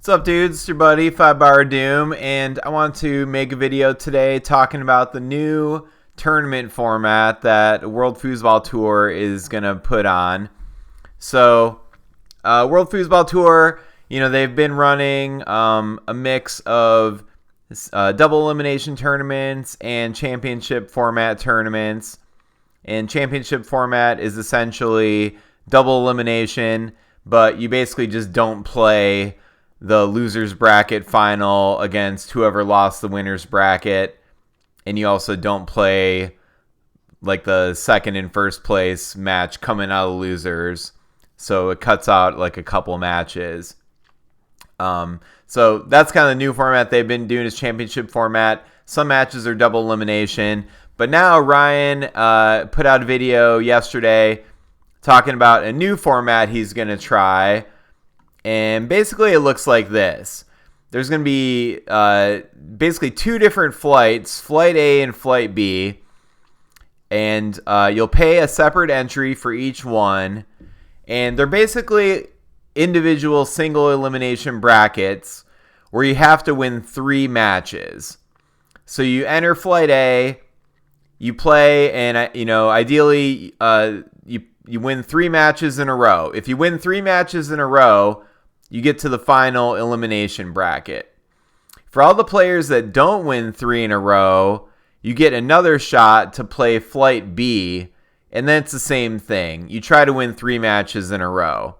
What's up, dudes? It's your buddy 5 Bar Doom, and I want to make a video today talking about the new tournament format that World Foosball Tour is going to put on. So, World Foosball Tour, they've been running a mix of double elimination tournaments and championship format tournaments. And championship format is essentially double elimination, but you basically just don't play the loser's bracket final against whoever lost the winner's bracket, and you also don't play like the second and first place match coming out of losers, so it cuts out like a couple matches. So that's kind of the new format they've been doing, is championship format. Some matches are double elimination, but now Ryan put out a video yesterday talking about a new format he's going to try. And basically it looks like this. There's going to be basically two different flights, Flight A and Flight B. And you'll pay a separate entry for each one. And they're basically individual single elimination brackets where you have to win 3 matches. So you enter Flight A, you play, and ideally you win 3 matches in a row. If you win 3 matches in a row, you get to the final elimination bracket. For all the players that don't win 3 in a row, you get another shot to play Flight B, and then it's the same thing. You try to win 3 matches in a row.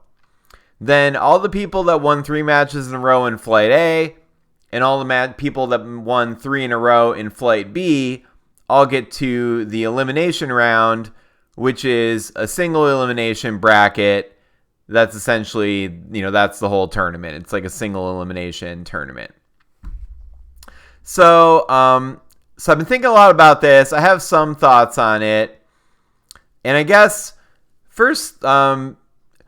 Then all the people that won 3 matches in a row in Flight A, and all the people that won 3 in a row in Flight B, all get to the elimination round, which is a single elimination bracket. That's essentially, that's the whole tournament. It's like a single elimination tournament. So I've been thinking a lot about this. I have some thoughts on it. And I guess the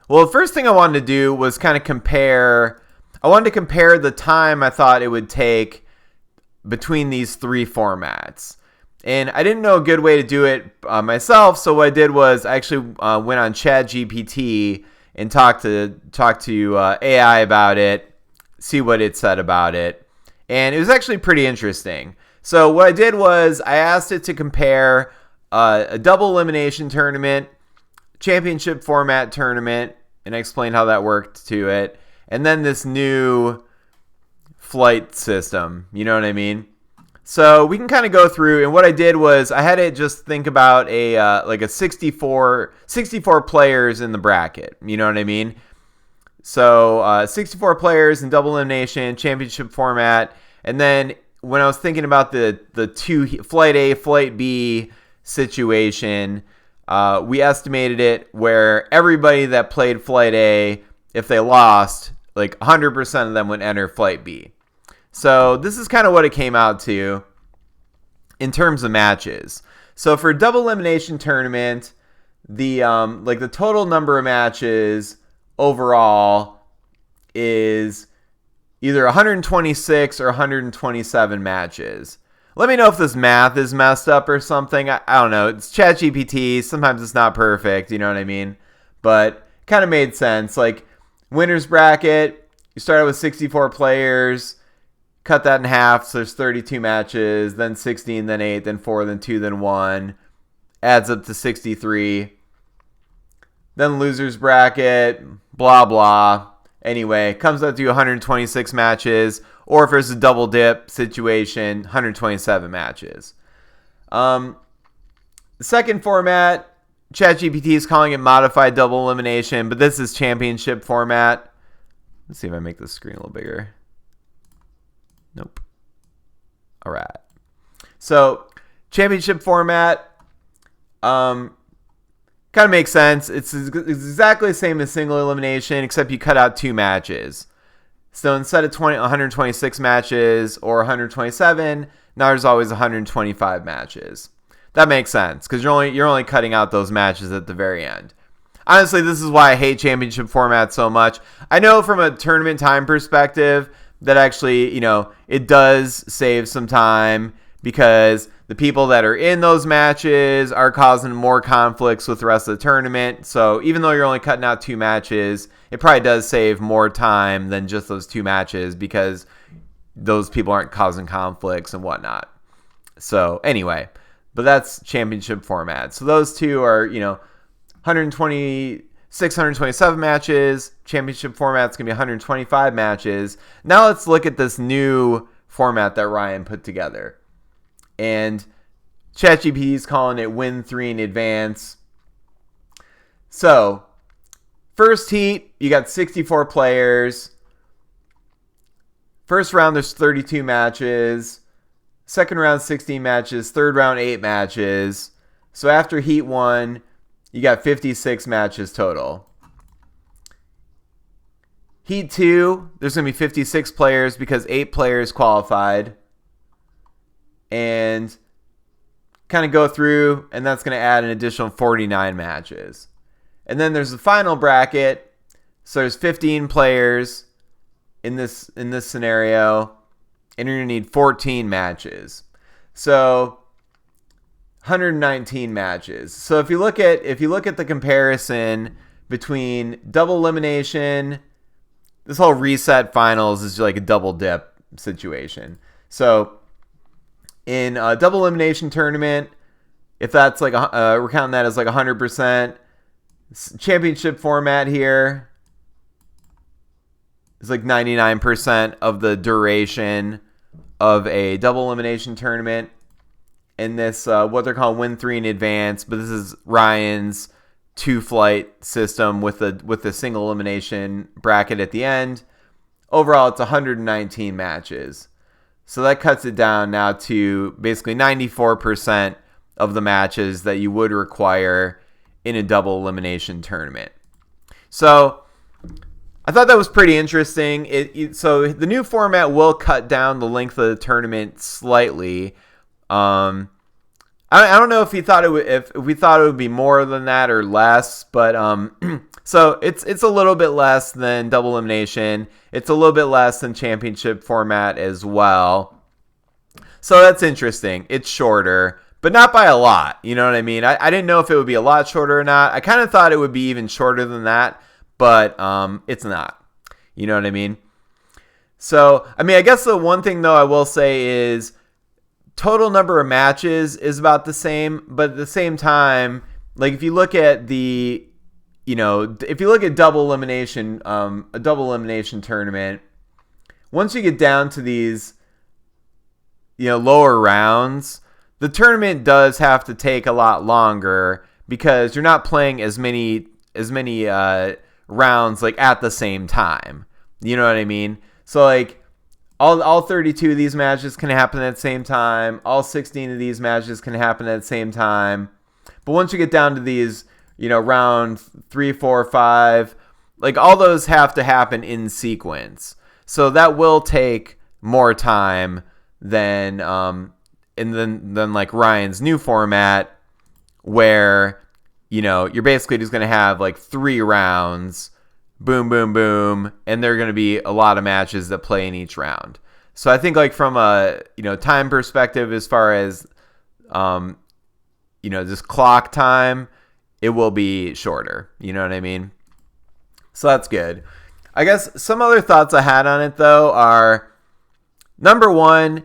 first thing I wanted to do was kind of compare. I wanted to compare the time I thought it would take between these 3 formats. And I didn't know a good way to do it myself. So what I did was I actually went on ChatGPT and talk to AI about it, see what it said about it. And it was actually pretty interesting. So what I did was I asked it to compare a double elimination tournament, championship format tournament, and I explained how that worked to it, and then this new flight system, you know what I mean? So we can kind of go through, and what I did was I had it just think about a 64 players in the bracket, you know what I mean? So 64 players in double elimination, championship format, and then when I was thinking about the 2 Flight A, Flight B situation, we estimated it where everybody that played Flight A, if they lost, like 100% of them would enter Flight B. So this is kind of what it came out to in terms of matches. So for a double elimination tournament, the total number of matches overall is either 126 or 127 matches. Let me know if this math is messed up or something. I don't know. It's ChatGPT. Sometimes it's not perfect. You know what I mean? But kind of made sense. Like winner's bracket, you started with 64 players. Cut that in half, so there's 32 matches, then 16, then 8, then 4, then 2, then 1. Adds up to 63. Then loser's bracket, blah, blah. Anyway, comes up to 126 matches, or if there's a double dip situation, 127 matches. The second format, ChatGPT is calling it modified double elimination, but this is championship format. Let's see if I make the screen a little bigger. Nope. All right. So, championship format kind of makes sense. It's exactly the same as single elimination, except you cut out 2 matches. So, instead of 126 matches or 127, now there's always 125 matches. That makes sense because you're only cutting out those matches at the very end. Honestly, this is why I hate championship format so much. I know from a tournament time perspective that actually, it does save some time because the people that are in those matches are causing more conflicts with the rest of the tournament. So even though you're only cutting out 2 matches, it probably does save more time than just those 2 matches because those people aren't causing conflicts and whatnot. So anyway, but that's championship format. So those 2 are, 127 matches. Championship format's going to be 125 matches. Now let's look at this new format that Ryan put together. And ChatGPT is calling it Win 3 in advance. So, first heat, you got 64 players. First round, there's 32 matches. Second round, 16 matches. Third round, 8 matches. So after heat 1, you got 56 matches total. Heat 2, there's going to be 56 players because 8 players qualified. And kind of go through, and that's going to add an additional 49 matches. And then there's the final bracket. So there's 15 players in this scenario, and you're going to need 14 matches. So 119 matches. So if you look at the comparison between double elimination, this whole reset finals is like a double dip situation. So in a double elimination tournament, if that's like we're counting that as like 100%, championship format here is like 99% of the duration of a double elimination tournament. In this, what they're calling Win 3 in advance, but this is Ryan's 2-flight system with a single elimination bracket at the end. Overall, it's 119 matches. So that cuts it down now to basically 94% of the matches that you would require in a double elimination tournament. So I thought that was pretty interesting. So the new format will cut down the length of the tournament slightly. I don't know if he thought if we thought it would be more than that or less, but so it's a little bit less than double elimination. It's a little bit less than championship format as well. So that's interesting. It's shorter, but not by a lot. You know what I mean? I didn't know if it would be a lot shorter or not. I kind of thought it would be even shorter than that, but it's not. You know what I mean? So, I mean, I guess the one thing, though, I will say is total number of matches is about the same, but at the same time, like if you look at if you look at double elimination, a double elimination tournament, once you get down to these, lower rounds, the tournament does have to take a lot longer because you're not playing as many rounds like at the same time. You know what I mean? So like all 32 of these matches can happen at the same time. All 16 of these matches can happen at the same time. But once you get down to these, round 3, 4, 5, like all those have to happen in sequence. So that will take more time than like Ryan's new format, where you're basically just going to have like 3 rounds, boom, boom, boom, and there are going to be a lot of matches that play in each round. So I think like from a time perspective, as far as just clock time, it will be shorter. You know what I mean? So that's good. I guess some other thoughts I had on it though are, number one,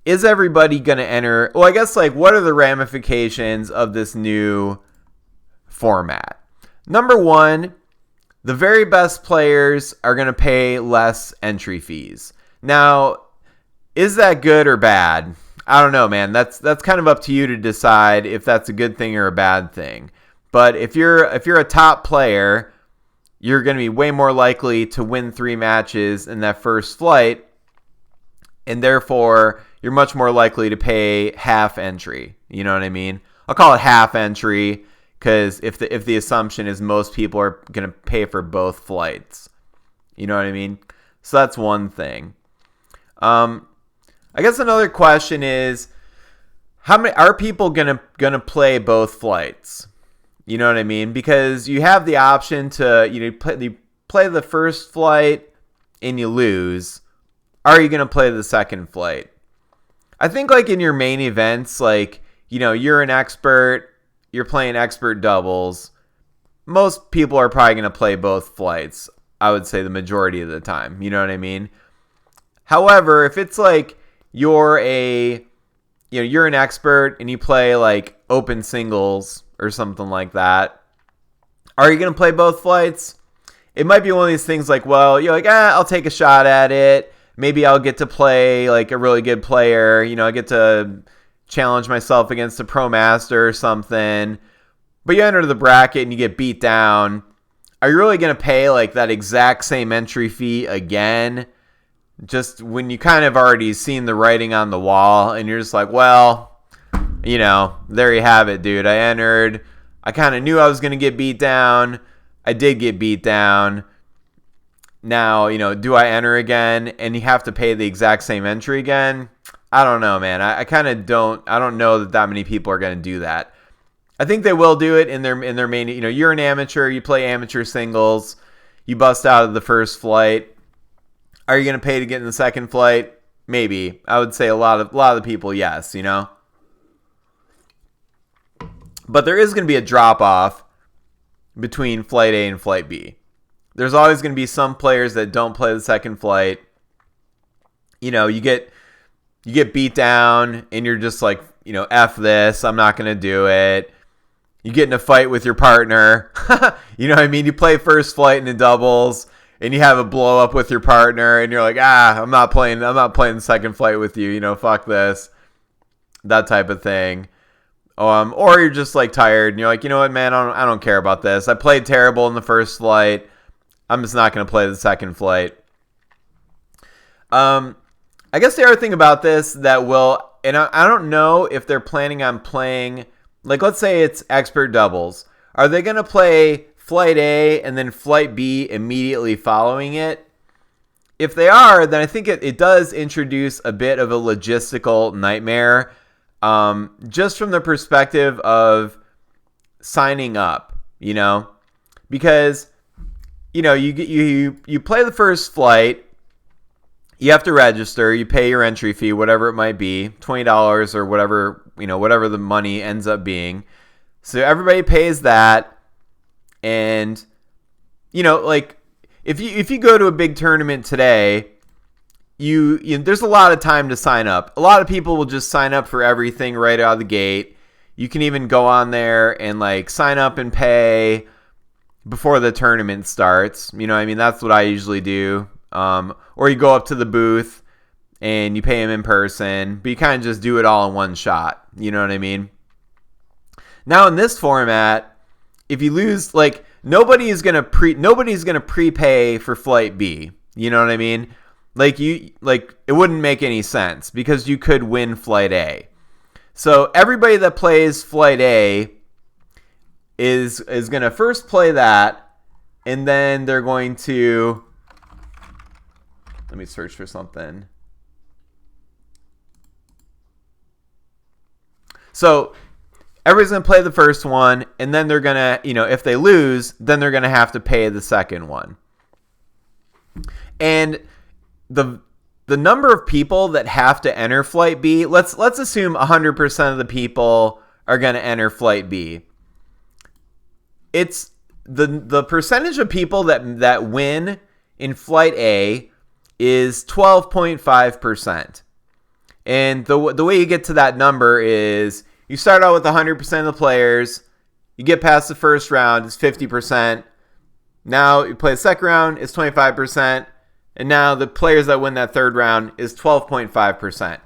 is everybody going to enter? Well, I guess like what are the ramifications of this new format? Number one, the very best players are going to pay less entry fees. Now, is that good or bad? I don't know, man. That's kind of up to you to decide if that's a good thing or a bad thing. But if you're a top player, you're going to be way more likely to win 3 matches in that first flight, and therefore you're much more likely to pay half entry. You know what I mean? I'll call it half entry, because if the assumption is most people are going to pay for both flights. You know what I mean? So that's one thing. I guess another question is, how many are people gonna play both flights? You know what I mean? Because you have the option to you play the first flight and you lose. Are you gonna play the second flight? I think like in your main events, like, you're an expert, you're playing expert doubles. Most people are probably going to play both flights. I would say the majority of the time. You know what I mean? However, if it's like you're an expert and you play like open singles or something like that, are you going to play both flights? It might be one of these things like, well, you're like, I'll take a shot at it. Maybe I'll get to play like a really good player. I get to challenge myself against a pro master or something. But you enter the bracket and you get beat down. Are you really going to pay like that exact same entry fee again? Just when you kind of already seen the writing on the wall and you're just like, well, there you have it, dude. I entered. I kind of knew I was going to get beat down. I did get beat down. Now, do I enter again and you have to pay the exact same entry again? I don't know, man. I don't know that many people are going to do that. I think they will do it in their main, you're an amateur, you play amateur singles, you bust out of the first flight. Are you going to pay to get in the second flight? Maybe. I would say a lot of the people, yes, But there is going to be a drop off between flight A and flight B. There's always going to be some players that don't play the second flight. You get beat down and you're just like, F this, I'm not going to do it. You get in a fight with your partner. You know what I mean? You play first flight in the doubles and you have a blow up with your partner and you're like, I'm not playing the second flight with you, fuck this. That type of thing. Or you're just like tired and you're like, you know what, man, I don't care about this. I played terrible in the first flight. I'm just not going to play the second flight. I guess the other thing about this that will, and I don't know if they're planning on playing, like let's say it's expert doubles. Are they going to play flight A and then flight B immediately following it? If they are, then I think it does introduce a bit of a logistical nightmare, just from the perspective of signing up, because you play the first flight, you have to register, you pay your entry fee, whatever it might be, $20 or whatever the money ends up being. So everybody pays that. And, like if you go to a big tournament today, there's a lot of time to sign up. A lot of people will just sign up for everything right out of the gate. You can even go on there and like sign up and pay before the tournament starts. That's what I usually do. Or you go up to the booth and you pay them in person, but you kind of just do it all in one shot. You know what I mean? Now in this format, if you lose, like nobody's gonna prepay for flight B. You know what I mean? It wouldn't make any sense because you could win flight A. So everybody that plays flight A is gonna first play that, and then they're going to, let me search for something. So everybody's going to play the first one, and then they're going to, if they lose, then they're going to have to pay the second one. And the number of people that have to enter flight B, let's assume 100% of the people are going to enter flight B. It's the percentage of people that win in flight A is 12.5%. And the way you get to that number is you start out with 100% of the players. You get past the first round, it's 50%. Now you play the second round, it's 25%. And now the players that win that third round is 12.5%.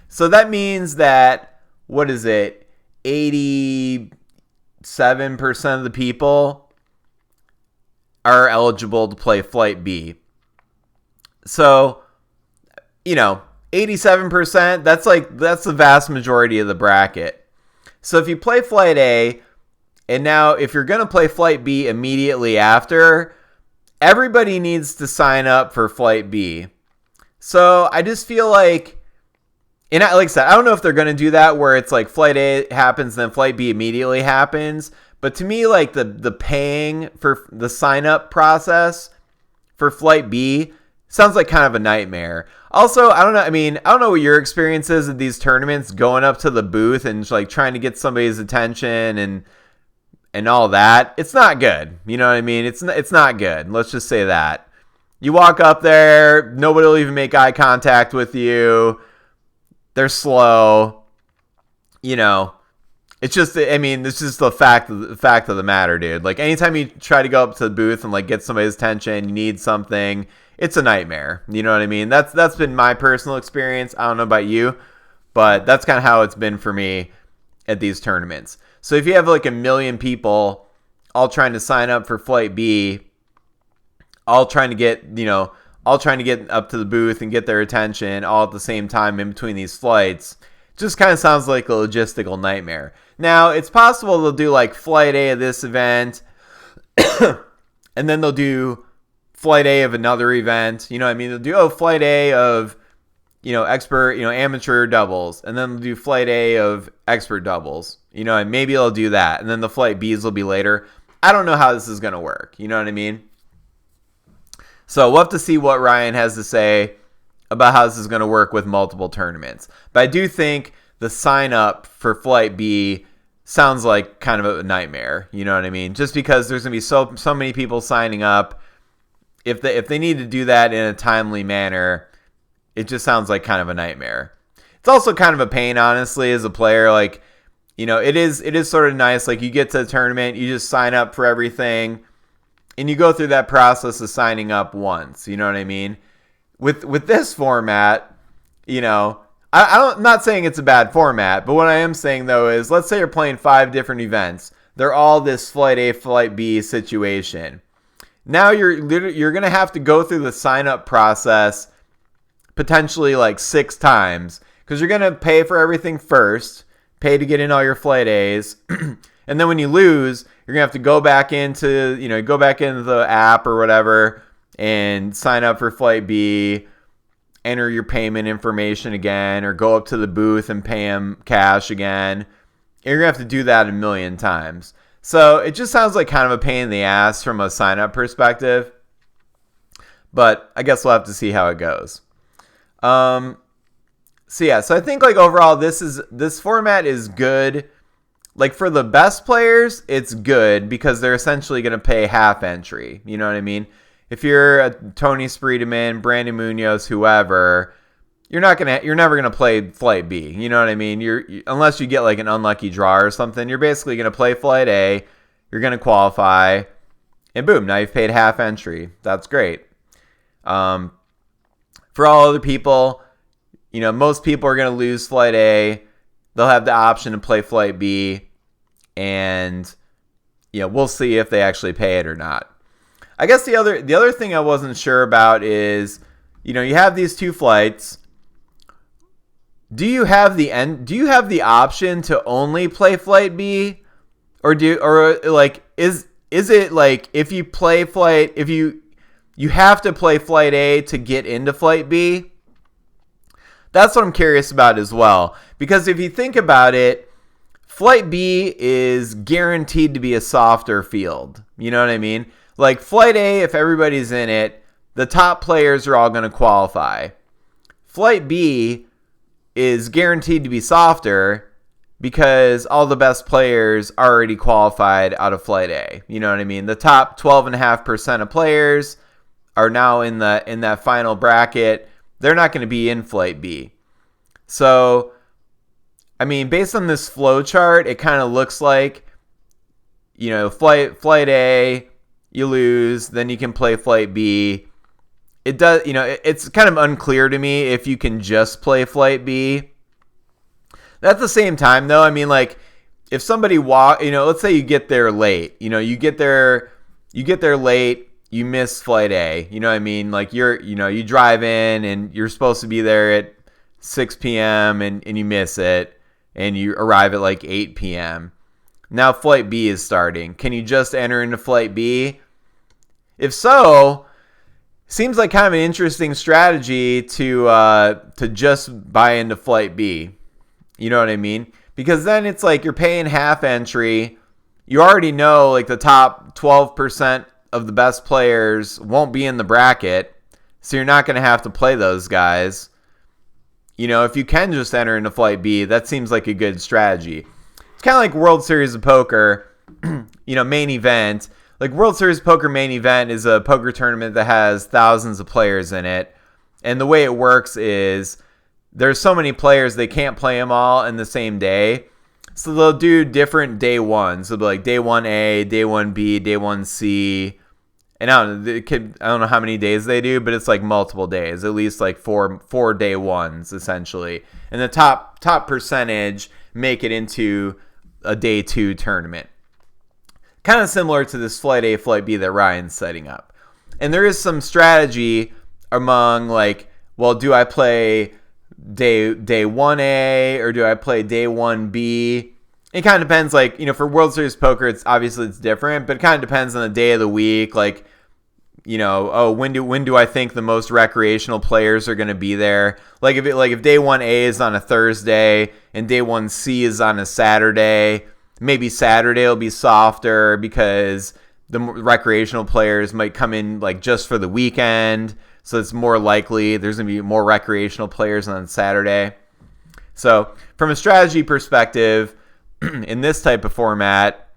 So that means that, 87% of the people are eligible to play flight B. So, 87%, that's the vast majority of the bracket. So if you play flight A, and now if you're going to play flight B immediately after, everybody needs to sign up for flight B. So I just feel like, and like I said, I don't know if they're going to do that where it's like flight A happens, then flight B immediately happens. But to me, like the paying for the sign up process for flight B sounds like kind of a nightmare. Also, I don't know. I mean, I don't know what your experience is at these tournaments, going up to the booth and like trying to get somebody's attention and all that. It's not good. You know what I mean? It's not good. Let's just say that. You walk up there, nobody will even make eye contact with you. They're slow. You know, it's just, I mean, it's just the fact of the matter, dude. Like, anytime you try to go up to the booth and like get somebody's attention, you need something, it's a nightmare. You know what I mean? That's been my personal experience. I don't know about you, but that's kind of how it's been for me at these tournaments. So if you have like 1 million people all trying to sign up for Flight B, all trying to get up to the booth and get their attention all at the same time in between these flights, just kind of sounds like a logistical nightmare. Now, it's possible they'll do like Flight A of this event, and then they'll do Flight A of another event. You know what I mean? They'll do, Flight A of, expert, amateur doubles, and then they'll do Flight A of expert doubles. And maybe they'll do that, and then the Flight Bs will be later. I don't know how this is going to work. You know what I mean? So we'll have to see what Ryan has to say about how this is going to work with multiple tournaments. But I do think the sign up for Flight B sounds like kind of a nightmare. You know what I mean? Just because there's going to be so many people signing up. If they need to do that in a timely manner, it just sounds like kind of a nightmare. It's also kind of a pain, honestly, as a player. Like, it is sort of nice. Like, you get to the tournament, you just sign up for everything, and you go through that process of signing up once. You know what I mean? With this format, I'm not saying it's a bad format, but what I am saying, though, is let's say you're playing 5 different events. They're all this Flight A, Flight B situation. Now you're going to have to go through the sign-up process potentially like 6 times, because you're going to pay for everything first, pay to get in all your Flight A's, and then when you lose, you're going to have to go back into the app or whatever and sign up for Flight B, enter your payment information again, or go up to the booth and pay them cash again. You're going to have to do that 1 million times. So it just sounds like kind of a pain in the ass from a sign-up perspective. But I guess we'll have to see how it goes. So I think like overall this format is good. Like for the best players, it's good because they're essentially going to pay half entry. You know what I mean? If you're a Tony Spreedeman, Brandon Munoz, whoever, you're never gonna play Flight B. You know what I mean? Unless you get like an unlucky draw or something, you're basically gonna play Flight A. You're gonna qualify, and boom, now you've paid half entry. That's great. For all other people, most people are gonna lose Flight A. They'll have the option to play Flight B, and we'll see if they actually pay it or not. I guess the other thing I wasn't sure about is, you have these 2 flights. Do you have the option to only play Flight B, or is it like if you have to play Flight A to get into Flight B? That's what I'm curious about as well, because if you think about it, Flight B is guaranteed to be a softer field. You know what I mean? Like Flight A, if everybody's in it, the top players are all going to qualify. Flight B is guaranteed to be softer because all the best players are already qualified out of Flight A. You know what I mean? The top 12.5% of players are now in that final bracket. They're not going to be in Flight B. So, I mean, based on this flow chart, it kind of looks like, Flight A, you lose, then you can play Flight B. It does, it's kind of unclear to me if you can just play Flight B. At the same time, though, I mean, like, if somebody let's say you get there late, you get there late, you miss Flight A, you know what I mean? Like, you drive in and you're supposed to be there at 6 p.m. and you miss it, and you arrive at like 8 p.m. Now Flight B is starting. Can you just enter into Flight B? If so, seems like kind of an interesting strategy to just buy into Flight B. You know what I mean? Because then it's like you're paying half entry. You already know like the top 12% of the best players won't be in the bracket. So you're not going to have to play those guys. If you can just enter into Flight B, that seems like a good strategy. It's kind of like World Series of Poker, main event. Like World Series of Poker main event is a poker tournament that has thousands of players in it. And the way it works is there's so many players, they can't play them all in the same day. So they'll do different day ones. So they'll be like day 1A, day 1B, day 1C. And I don't know how many days they do, but it's like multiple days, at least like four day ones essentially. And the top percentage make it into a day 2 tournament. Kind of similar to this Flight A, Flight B that Ryan's setting up. And there is some strategy among like, well, do I play day 1A or do I play day 1B? It kind of depends. Like, for World Series Poker, it's different, but it kind of depends on the day of the week. Like, when do I think the most recreational players are going to be there? Like if day 1A is on a Thursday and day 1C is on a Saturday, maybe Saturday will be softer because the recreational players might come in like just for the weekend. So it's more likely there's going to be more recreational players on Saturday. So from a strategy perspective, in this type of format,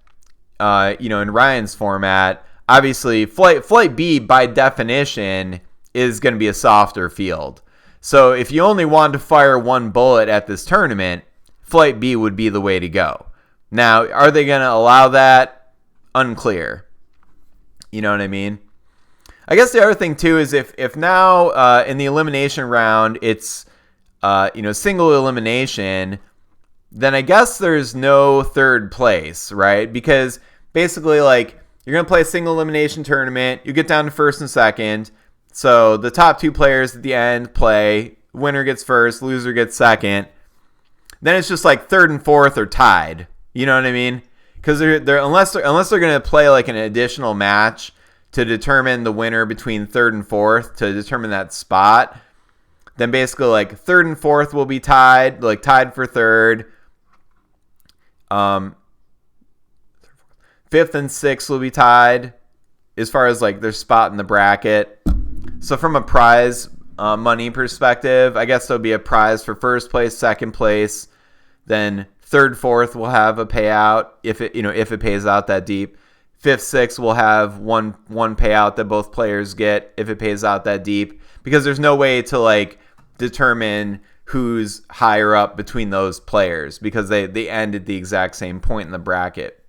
in Ryan's format, obviously Flight B by definition is going to be a softer field. So if you only wanted to fire one bullet at this tournament, Flight B would be the way to go. Now, are they going to allow that? Unclear. You know what I mean? I guess the other thing too is if now in the elimination round it's single elimination, then I guess there's no third place, right? Because basically like you're going to play a single elimination tournament, you get down to first and second, so the top 2 players at the end play, winner gets first, loser gets second. Then it's just like third and fourth are tied. You know what I mean? Because unless they're going to play like an additional match to determine the winner between third and fourth to determine that spot, then basically like third and fourth will be tied, like tied for third. Fifth and sixth will be tied as far as like their spot in the bracket. So from a prize money perspective, I guess there'll be a prize for first place, second place, then third, fourth will have a payout if it pays out that deep. Fifth, sixth will have one payout that both players get if it pays out that deep, because there's no way to like determine who's higher up between those players because they end at the exact same point in the bracket.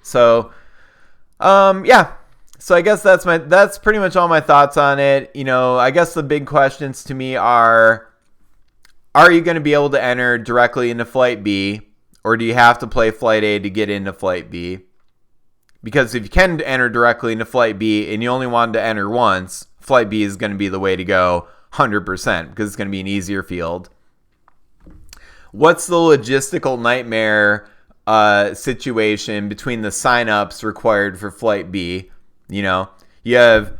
So, yeah. So I guess that's pretty much all my thoughts on it. I guess the big questions to me are you going to be able to enter directly into Flight B, or do you have to play Flight A to get into Flight B? Because if you can enter directly into Flight B and you only wanted to enter once, Flight B is going to be the way to go 100% because it's going to be an easier field. What's the logistical nightmare situation between the signups required for Flight B? You have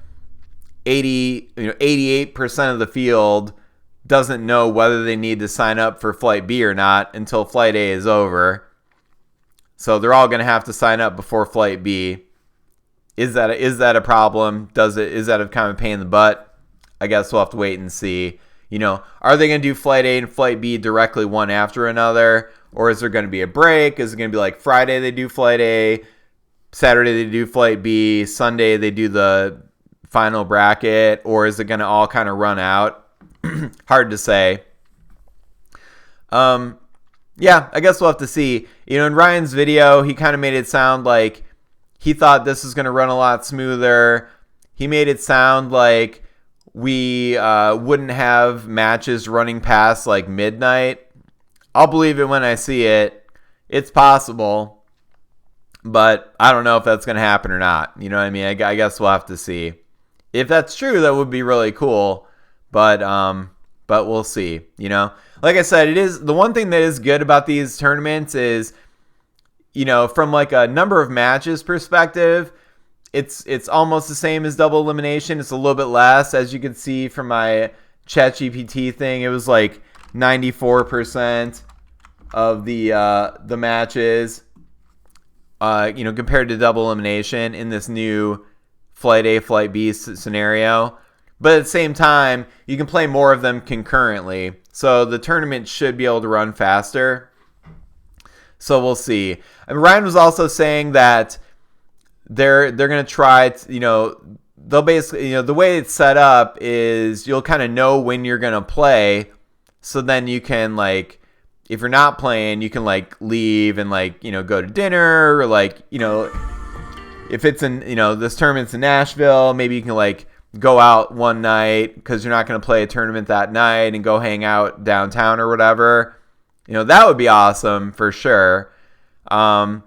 88% of the field doesn't know whether they need to sign up for Flight B or not until Flight A is over. So they're all going to have to sign up before Flight B. Is that a problem? Is that a kind of pain in the butt? I guess we'll have to wait and see. Are they going to do Flight A and Flight B directly one after another? Or is there going to be a break? Is it going to be like Friday they do Flight A, Saturday they do Flight B, Sunday they do the final bracket? Or is it going to all kind of run out? Hard to say. Yeah, I guess we'll have to see. In Ryan's video, he kind of made it sound like he thought this was going to run a lot smoother. He made it sound like we wouldn't have matches running past like midnight. I'll believe it when I see it. It's possible, but I don't know if that's going to happen or not. You know what I mean? I guess we'll have to see. If that's true, that would be really cool. But we'll see. Like I said, it is the one thing that is good about these tournaments is, from like a number of matches perspective, it's almost the same as double elimination. It's a little bit less, as you can see from my ChatGPT thing. It was like 94% of the matches, compared to double elimination in this new Flight A, Flight B scenario. but at the same time, you can play more of them concurrently. So the tournament should be able to run faster. So we'll see. And Ryan was also saying that they're going to try to, they'll basically, the way it's set up is you'll kind of know when you're going to play. So then you can, like, if you're not playing, you can, like, leave and, like, go to dinner, or, like, if it's in, this tournament's in Nashville, maybe you can, like, go out one night because you're not going to play a tournament that night and go hang out downtown or whatever. That would be awesome for sure. But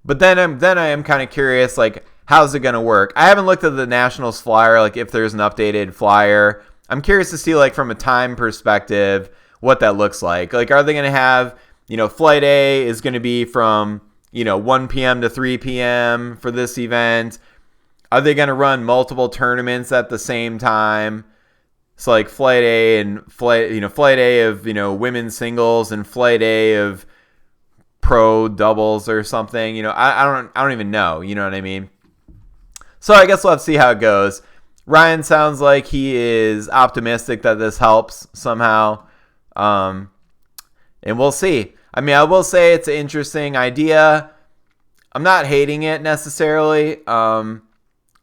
then I am kind of curious, like, how's it going to work? I haven't looked at the Nationals flyer, like, if there's an updated flyer. I'm curious to see, like, from a time perspective, what that looks like. Like, are they going to have, Flight A is going to be from, 1 p.m. to 3 p.m. for this event? Are they going to run multiple tournaments at the same time? So, like, Flight A and Flight A of, women's singles and Flight A of pro doubles or something. I don't even know. You know what I mean? So I guess we'll have to see how it goes. Ryan sounds like he is optimistic that this helps somehow. And we'll see. I mean, I will say it's an interesting idea. I'm not hating it necessarily.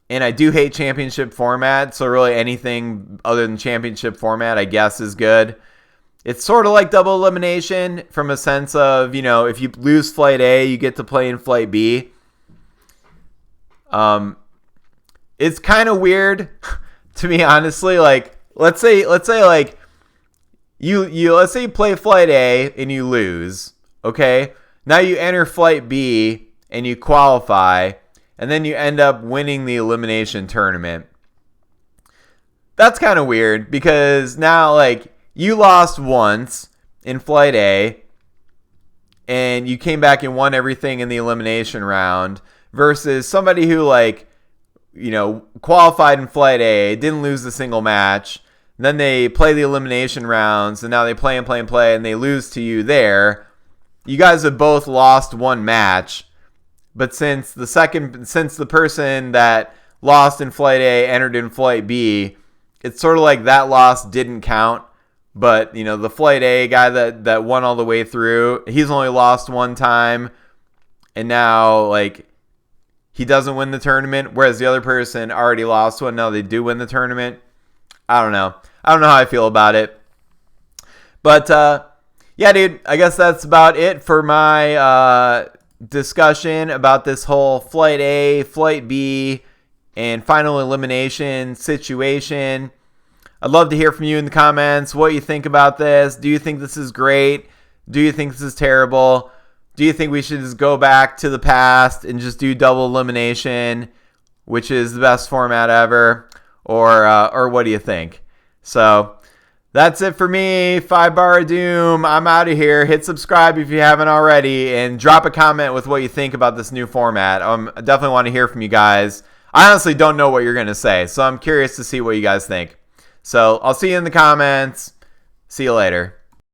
And I do hate championship format, so really anything other than championship format, I guess, is good. It's sort of like double elimination from a sense of, if you lose Flight A, you get to play in Flight B. It's kind of weird, to me, honestly. Like, let's say like let's say you play Flight A and you lose. Okay, now you enter Flight B and you qualify. And then you end up winning the elimination tournament. That's kind of weird because now, like, you lost once in Flight A and you came back and won everything in the elimination round versus somebody who, like, qualified in Flight A, didn't lose a single match. Then they play the elimination rounds and now they play and they lose to you there. You guys have both lost one match. But since the person that lost in Flight A entered in Flight B, it's sort of like that loss didn't count. But, the Flight A guy that won all the way through, he's only lost one time. And now, like, he doesn't win the tournament. Whereas the other person already lost one. Now they do win the tournament. I don't know. I don't know how I feel about it. But, yeah, dude, I guess that's about it for my discussion about this whole Flight A, Flight B, and final elimination situation. I'd love to hear from you in the comments what you think about this. Do you think this is great? Do you think this is terrible? Do you think we should just go back to the past and just do double elimination, which is the best format ever? Or what do you think? So that's it for me. 5 Bar of Doom. I'm out of here. Hit subscribe if you haven't already, and drop a comment with what you think about this new format. I definitely want to hear from you guys. I honestly don't know what you're going to say, so I'm curious to see what you guys think. So I'll see you in the comments. See you later.